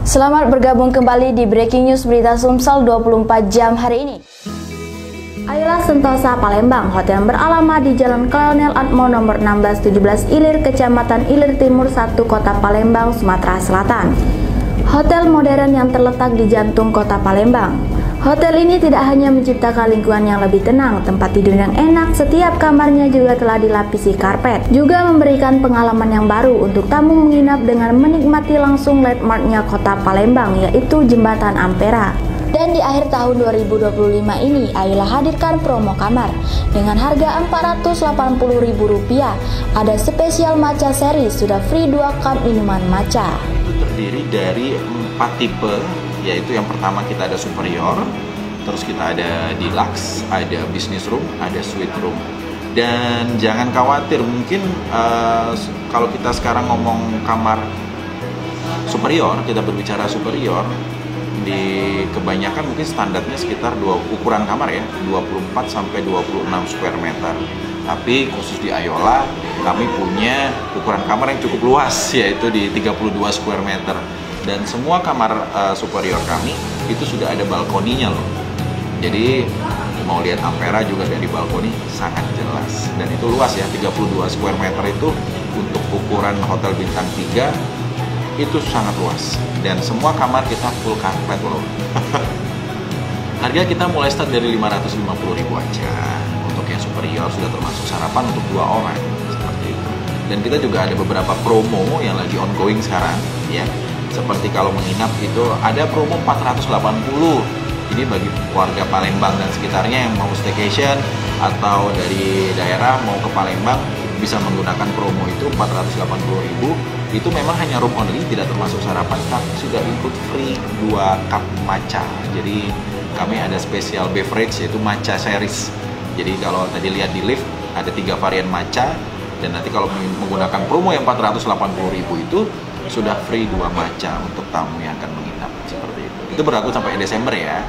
Selamat bergabung kembali di Breaking News Berita Sumsel 24 jam hari ini. Ayala Sentosa Palembang, hotel beralamat di Jalan Kolonel Atmo nomor 1617 Ilir, Kecamatan Ilir Timur 1, Kota Palembang, Sumatera Selatan. Hotel modern yang terletak di jantung Kota Palembang. Hotel ini tidak hanya menciptakan lingkungan yang lebih tenang, tempat tidur yang enak, setiap kamarnya juga telah dilapisi karpet. Juga memberikan pengalaman yang baru untuk tamu menginap dengan menikmati langsung landmarknya Kota Palembang, yaitu Jembatan Ampera. Dan di akhir tahun 2025 ini, Ayala hadirkan promo kamar dengan harga Rp480.000. Ada spesial matcha series, sudah free 2 cup minuman matcha. Itu terdiri dari 4 tipe, yaitu yang pertama kita ada superior, terus kita ada deluxe, ada business room, ada suite room. Dan jangan khawatir, mungkin kalau kita sekarang ngomong kamar superior, kita berbicara superior, di kebanyakan mungkin standarnya sekitar ukuran kamar ya, 24 sampai 26 square meter. Tapi khusus di Ayala, kami punya ukuran kamar yang cukup luas, yaitu di 32 square meter. Dan semua kamar superior kami itu sudah ada balkoninya loh. Jadi mau lihat Ampera juga dari balkoni sangat jelas. Dan itu luas ya, 32 square meter itu untuk ukuran hotel bintang 3 itu sangat luas. Dan semua kamar kita full karpet loh. Harga kita mulai start dari 550.000 aja. Untuk yang superior sudah termasuk sarapan untuk 2 orang seperti itu. Dan kita juga ada beberapa promo yang lagi ongoing sekarang ya. Seperti kalau menginap itu ada promo 480. Ini bagi warga Palembang dan sekitarnya yang mau staycation atau dari daerah mau ke Palembang bisa menggunakan promo itu 480.000. Itu memang hanya room only, tidak termasuk sarapan, tapi sudah include free 2 cup matcha. Jadi kami ada special beverage yaitu matcha series. Jadi kalau tadi lihat di lift ada 3 varian matcha, dan nanti kalau menggunakan promo yang 480.000 itu sudah free 2 matcha untuk tamu yang akan menginap seperti itu. Itu berlaku sampai Desember ya.